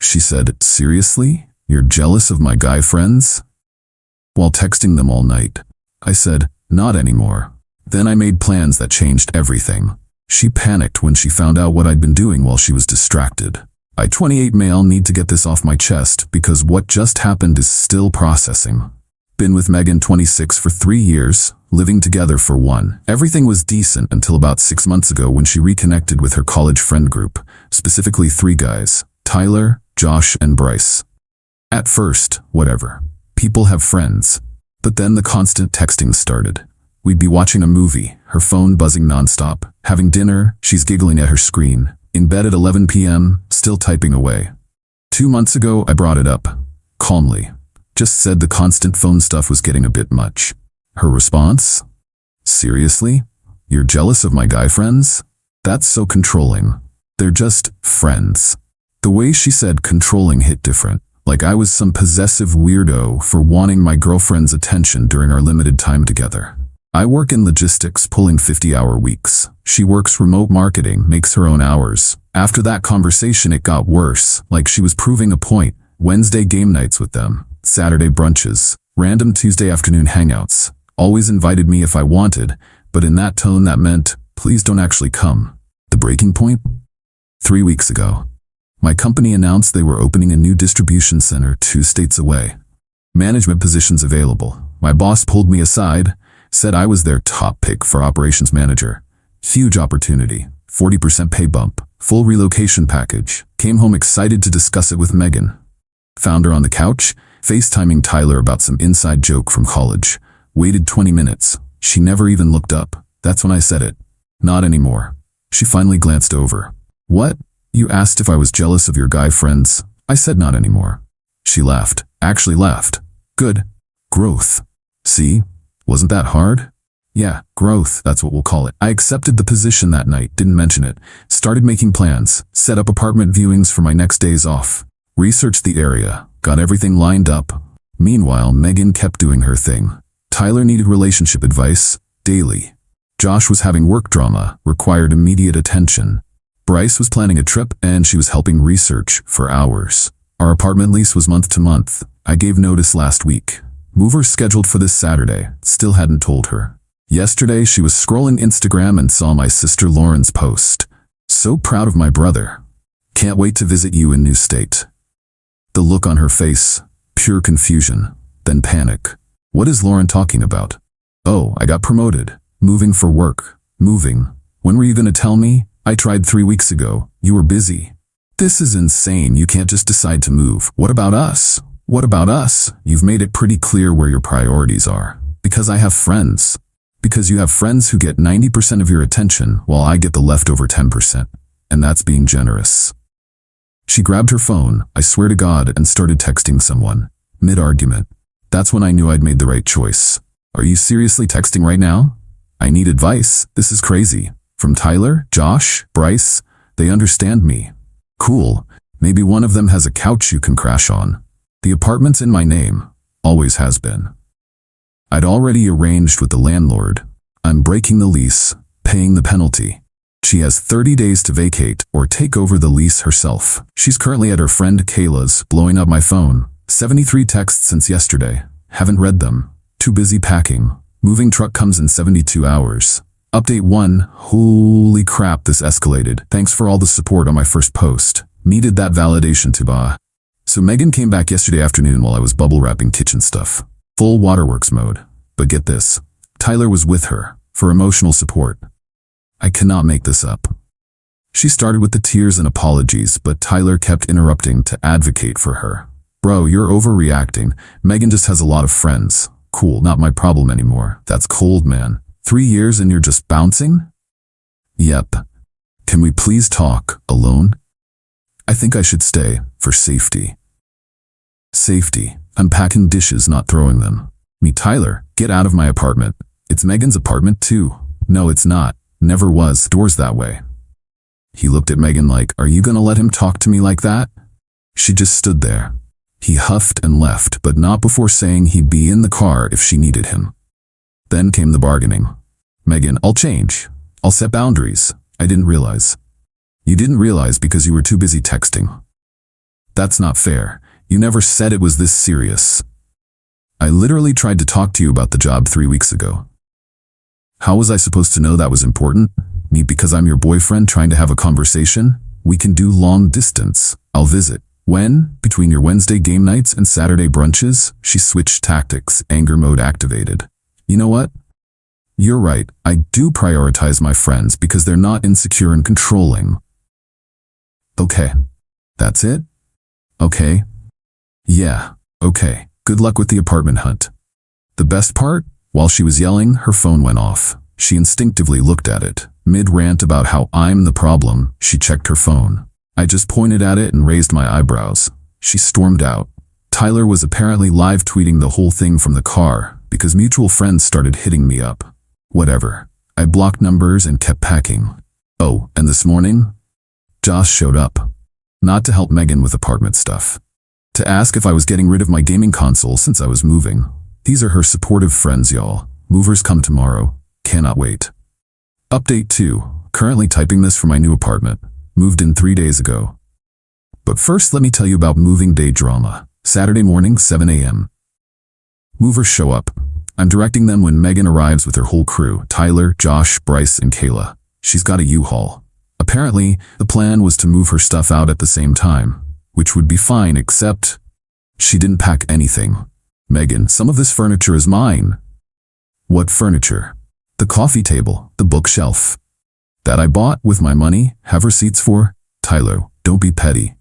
She said, "Seriously? You're jealous of my guy friends?" While texting them all night. I said, "Not anymore." Then I made plans that changed everything. She panicked when she found out what I'd been doing while she was distracted. I, 28 male, need to get this off my chest because what just happened is still processing. Been with Megan, 26, for 3 years, living together for 1. Everything was decent until about 6 months ago when she reconnected with her college friend group, specifically 3 guys, Tyler, Josh, and Bryce. At first, whatever. People have friends. But then the constant texting started. We'd be watching a movie, her phone buzzing nonstop. Having dinner, she's giggling at her screen. In bed at 11 p.m., still typing away. 2 months ago, I brought it up. Calmly. Just said the constant phone stuff was getting a bit much. Her response? "Seriously? You're jealous of my guy friends? That's so controlling. They're just friends." The way she said controlling hit different. Like I was some possessive weirdo for wanting my girlfriend's attention during our limited time together. I work in logistics, pulling 50-hour weeks. She works remote marketing, makes her own hours. After that conversation, it got worse, like she was proving a point. Wednesday game nights with them, Saturday brunches, random Tuesday afternoon hangouts. Always invited me if I wanted, but in that tone that meant, please don't actually come. The breaking point? 3 weeks ago. My company announced they were opening a new distribution center 2 states away. Management positions available. My boss pulled me aside, said I was their top pick for operations manager. Huge opportunity, 40% pay bump, full relocation package. Came home excited to discuss it with Megan. Found her on the couch, FaceTiming Tyler about some inside joke from college. Waited 20 minutes. She never even looked up. That's when I said it. "Not anymore." She finally glanced over. "What? You asked if I was jealous of your guy friends?" I said, "Not anymore." She laughed. Actually laughed. "Good. Growth. See? Wasn't that hard?" "Yeah, growth, that's what we'll call it." I accepted the position that night, didn't mention it. Started making plans, set up apartment viewings for my next days off. Researched the area, got everything lined up. Meanwhile, Megan kept doing her thing. Tyler needed relationship advice, daily. Josh was having work drama, required immediate attention. Bryce was planning a trip, and she was helping research for hours. Our apartment lease was month to month. I gave notice last week. Mover scheduled for this Saturday, still hadn't told her. Yesterday, she was scrolling Instagram and saw my sister Lauren's post. "So proud of my brother. Can't wait to visit you in new state." The look on her face, pure confusion, then panic. What is Lauren talking about? "Oh, I got promoted. Moving for work. Moving. When were you gonna tell me? I tried 3 weeks ago. You were busy." "This is insane. You can't just decide to move. What about us?" "What about us? You've made it pretty clear where your priorities are." "Because I have friends." "Because you have friends who get 90% of your attention while I get the leftover 10%. And that's being generous." She grabbed her phone, I swear to God, and started texting someone. Mid-argument. That's when I knew I'd made the right choice. "Are you seriously texting right now? I need advice. This is crazy." "From Tyler, Josh, Bryce. They understand me." "Cool. Maybe one of them has a couch you can crash on." "The apartment's in my name. Always has been." I'd already arranged with the landlord. I'm breaking the lease, paying the penalty. She has 30 days to vacate or take over the lease herself. She's currently at her friend Kayla's, blowing up my phone. 73 texts since yesterday. Haven't read them. Too busy packing. Moving truck comes in 72 hours. Update 1. Holy crap, this escalated. Thanks for all the support on my first post. Needed that validation to bah. So Megan came back yesterday afternoon while I was bubble wrapping kitchen stuff. Full waterworks mode. But get this. Tyler was with her for emotional support. I cannot make this up. She started with the tears and apologies, but Tyler kept interrupting to advocate for her. "Bro, you're overreacting. Megan just has a lot of friends. Cool, not my problem anymore. That's cold, man. 3 years and you're just bouncing?" "Yep. Can we please talk, alone?" "I think I should stay, for safety." Safety. I'm packing dishes, not throwing them. Me, "Tyler, get out of my apartment." "It's Megan's apartment too." "No, it's not. Never was. Doors that way." He looked at Megan like, "Are you gonna let him talk to me like that?" She just stood there. He huffed and left, but not before saying he'd be in the car if she needed him. Then came the bargaining. "Megan, I'll change. I'll set boundaries." "I didn't realize." "You didn't realize because you were too busy texting." That's not fair. You never said it was this serious. I literally tried to talk to you about the job 3 weeks ago. How was I supposed to know that was important? Me because I'm your boyfriend trying to have a conversation? We can do long distance. I'll visit. When, between your Wednesday game nights and Saturday brunches, she switched tactics, anger mode activated. You know what? You're right, I do prioritize my friends because they're not insecure and controlling. Okay. That's it? Okay. Yeah, okay. Good luck with the apartment hunt. The best part? While she was yelling, her phone went off. She instinctively looked at it. Mid-rant about how I'm the problem, she checked her phone. I just pointed at it and raised my eyebrows. She stormed out. Tyler was apparently live tweeting the whole thing from the car because mutual friends started hitting me up. Whatever. I blocked numbers and kept packing. Oh, and this morning? Josh showed up. Not to help Megan with apartment stuff. To ask if I was getting rid of my gaming console since I was moving. These are her supportive friends, y'all. Movers come tomorrow. Cannot wait. Update 2. Currently typing this for my new apartment. Moved in 3 days ago. But first let me tell you about moving day drama. Saturday morning, 7 a.m. Movers show up. I'm directing them when Megan arrives with her whole crew, Tyler, Josh, Bryce, and Kayla. She's got a U-Haul. Apparently, the plan was to move her stuff out at the same time, which would be fine except she didn't pack anything. Megan, some of this furniture is mine. What furniture? The coffee table, the bookshelf. That I bought with my money, have receipts for? Tyler, don't be petty.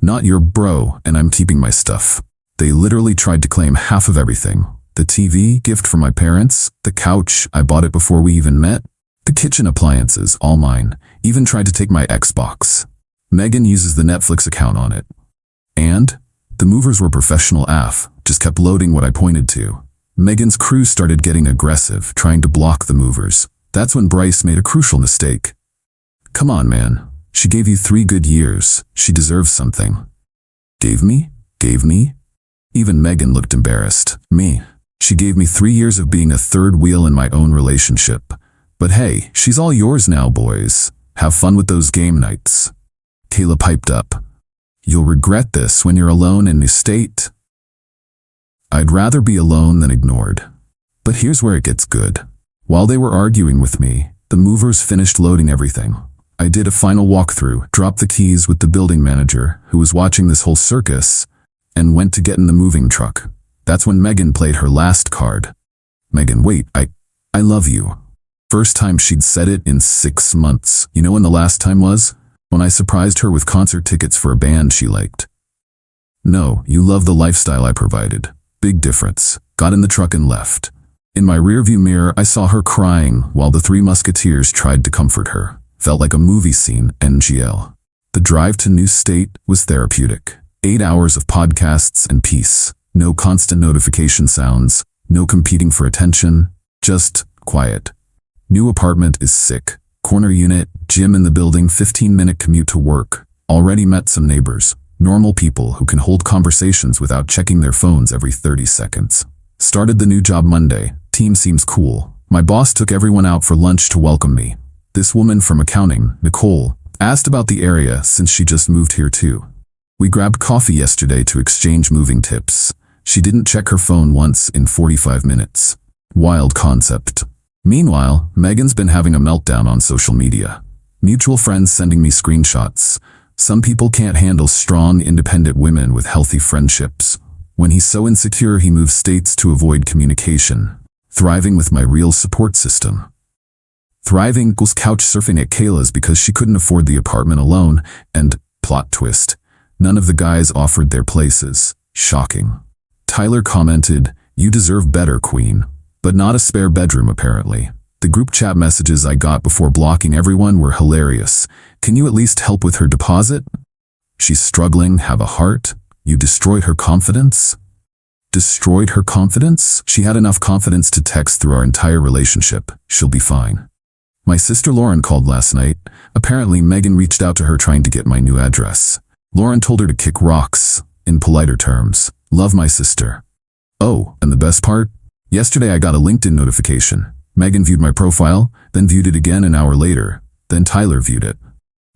Not your bro, and I'm keeping my stuff. They literally tried to claim half of everything. The TV, gift from my parents, the couch, I bought it before we even met. The kitchen appliances, all mine. Even tried to take my Xbox. Megan uses the Netflix account on it. And? The movers were professional AF, just kept loading what I pointed to. Megan's crew started getting aggressive, trying to block the movers. That's when Bryce made a crucial mistake. Come on, man. She gave you 3 good years. She deserves something. Gave me? Gave me? Even Megan looked embarrassed. Me. She gave me 3 years of being a third wheel in my own relationship. But hey, she's all yours now, boys. Have fun with those game nights. Kayla piped up. You'll regret this when you're alone in New State. I'd rather be alone than ignored. But here's where it gets good. While they were arguing with me, the movers finished loading everything. I did a final walkthrough, dropped the keys with the building manager, who was watching this whole circus, and went to get in the moving truck. That's when Megan played her last card. Megan, wait, I love you. First time she'd said it in 6 months. You know when the last time was? When I surprised her with concert tickets for a band she liked. No, you love the lifestyle I provided. Big difference. Got in the truck and left. In my rearview mirror, I saw her crying while the 3 musketeers tried to comfort her. Felt like a movie scene, NGL. The drive to New State was therapeutic. 8 hours of podcasts and peace. No constant notification sounds. No competing for attention. Just quiet. New apartment is sick. Corner unit, gym in the building, 15-minute commute to work. Already met some neighbors. Normal people who can hold conversations without checking their phones every 30 seconds. Started the new job Monday. Team seems cool. My boss took everyone out for lunch to welcome me. This woman from accounting, Nicole, asked about the area since she just moved here too. We grabbed coffee yesterday to exchange moving tips. She didn't check her phone once in 45 minutes. Wild concept. Meanwhile, Megan's been having a meltdown on social media. Mutual friends sending me screenshots. Some people can't handle strong, independent women with healthy friendships. When he's so insecure, he moves states to avoid communication. Thriving with my real support system. Thriving equals couch surfing at Kayla's because she couldn't afford the apartment alone, and, plot twist, none of the guys offered their places. Shocking. Tyler commented, "You deserve better, queen." But not a spare bedroom apparently. The group chat messages I got before blocking everyone were hilarious. Can you at least help with her deposit? She's struggling, have a heart? You destroyed her confidence? Destroyed her confidence? She had enough confidence to text through our entire relationship. She'll be fine. My sister Lauren called last night. Apparently Megan reached out to her trying to get my new address. Lauren told her to kick rocks, in politer terms. Love my sister. Oh, and the best part? Yesterday I got a LinkedIn notification. Megan viewed my profile, then viewed it again an hour later. Then Tyler viewed it.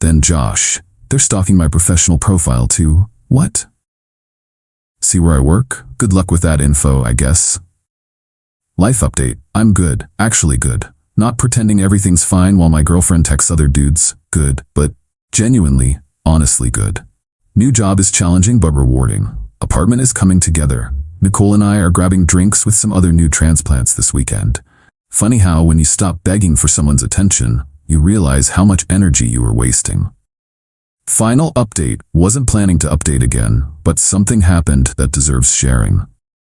Then Josh. They're stalking my professional profile too. What? See where I work? Good luck with that info, I guess. Life update. I'm good, actually good. Not pretending everything's fine while my girlfriend texts other dudes. Good, but genuinely, honestly good. New job is challenging but rewarding. Apartment is coming together. Nicole and I are grabbing drinks with some other new transplants this weekend. Funny how when you stop begging for someone's attention, you realize how much energy you were wasting. Final update. Wasn't planning to update again, but something happened that deserves sharing.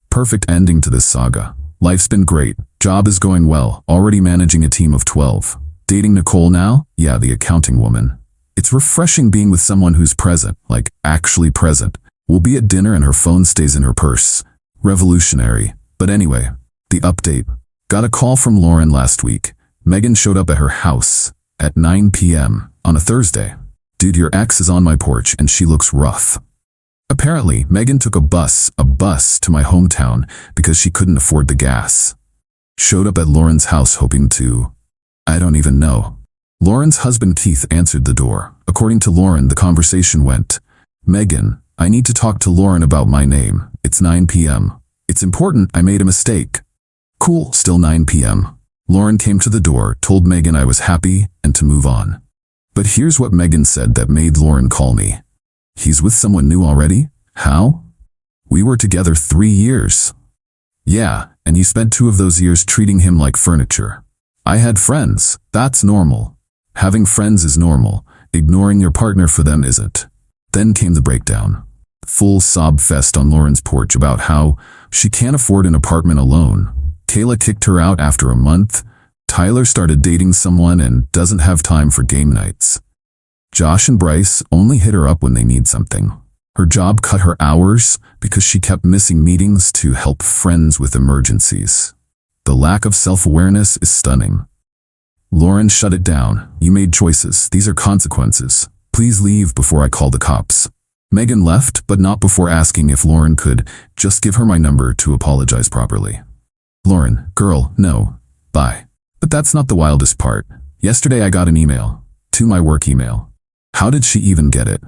Perfect ending to this saga. Life's been great. Job is going well. Already managing a team of 12. Dating Nicole now? Yeah, the accounting woman. It's refreshing being with someone who's present, like actually present. We'll be at dinner and her phone stays in her purse. Revolutionary. But anyway, the update. Got a call from Lauren last week. Megan showed up at her house at 9 p.m. on a Thursday. Dude, your ex is on my porch and she looks rough. Apparently, Megan took a bus to my hometown because she couldn't afford the gas. Showed up at Lauren's house hoping to, I don't even know. Lauren's husband Keith answered the door. According to Lauren, the conversation went, Megan, I need to talk to Lauren about my name. It's 9 p.m. It's important, I made a mistake. Cool, still 9 p.m. Lauren came to the door, told Megan I was happy and to move on. But here's what Megan said that made Lauren call me. He's with someone new already? How? We were together 3 years. Yeah, and you spent 2 of those years treating him like furniture. I had friends. That's normal. Having friends is normal. Ignoring your partner for them isn't. Then came the breakdown. Full sob fest on Lauren's porch about how she can't afford an apartment alone. Kayla kicked her out after a month. Tyler started dating someone and doesn't have time for game nights. Josh and Bryce only hit her up when they need something. Her job cut her hours because she kept missing meetings to help friends with emergencies. The lack of self-awareness is stunning. Lauren, shut it down. You made choices. These are consequences. Please leave before I call the cops. Megan left, but not before asking if Lauren could just give her my number to apologize properly. Lauren, girl, no. Bye. But that's not the wildest part. Yesterday I got an email. To my work email. How did she even get it?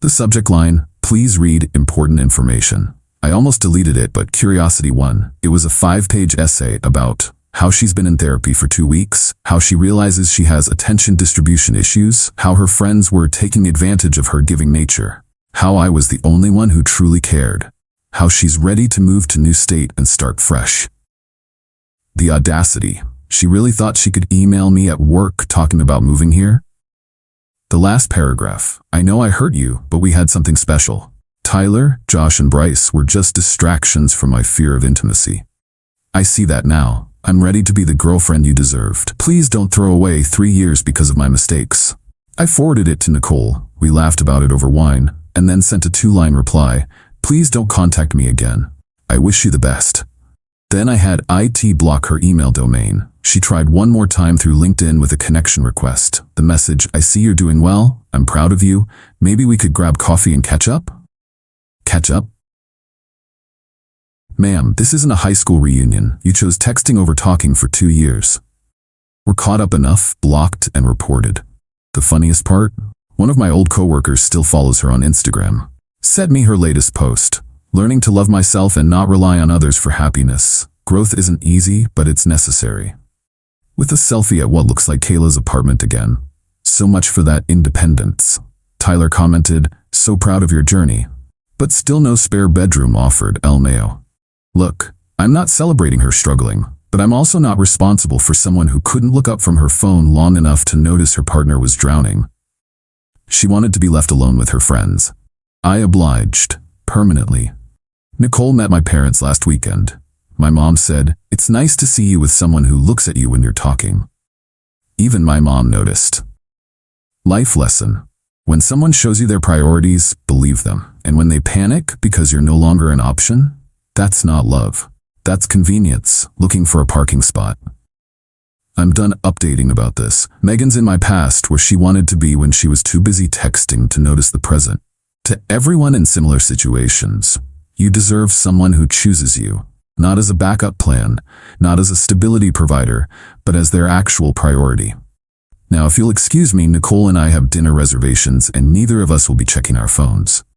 The subject line, please read important information. I almost deleted it, but curiosity won. It was a 5-page essay about how she's been in therapy for 2 weeks, how she realizes she has attention distribution issues, how her friends were taking advantage of her giving nature, how I was the only one who truly cared, how she's ready to move to new state and start fresh. The audacity. She really thought she could email me at work talking about moving here? The last paragraph. I know I hurt you, but we had something special. Tyler, Josh, and Bryce were just distractions from my fear of intimacy. I see that now. I'm ready to be the girlfriend you deserved. Please don't throw away 3 years because of my mistakes. I forwarded it to Nicole. We laughed about it over wine, and then sent a 2-line reply. Please don't contact me again. I wish you the best. Then I had IT block her email domain. She tried one more time through LinkedIn with a connection request. The message, I see you're doing well. I'm proud of you. Maybe we could grab coffee and catch up? Catch up? Ma'am, this isn't a high school reunion. You chose texting over talking for 2 years. We're caught up enough, blocked, and reported. The funniest part? One of my old coworkers still follows her on Instagram. Sent me her latest post. Learning to love myself and not rely on others for happiness. Growth isn't easy, but it's necessary. With a selfie at what looks like Kayla's apartment again. So much for that independence. Tyler commented, so proud of your journey. But still no spare bedroom offered, LMAO. Look, I'm not celebrating her struggling, but I'm also not responsible for someone who couldn't look up from her phone long enough to notice her partner was drowning. She wanted to be left alone with her friends. I obliged, permanently. Nicole met my parents last weekend. My mom said, it's nice to see you with someone who looks at you when you're talking. Even my mom noticed. Life lesson. When someone shows you their priorities, believe them. And when they panic because you're no longer an option, that's not love. That's convenience, looking for a parking spot. I'm done updating about this. Megan's in my past where she wanted to be when she was too busy texting to notice the present. To everyone in similar situations, you deserve someone who chooses you, not as a backup plan, not as a stability provider, but as their actual priority. Now, if you'll excuse me, Nicole and I have dinner reservations and neither of us will be checking our phones.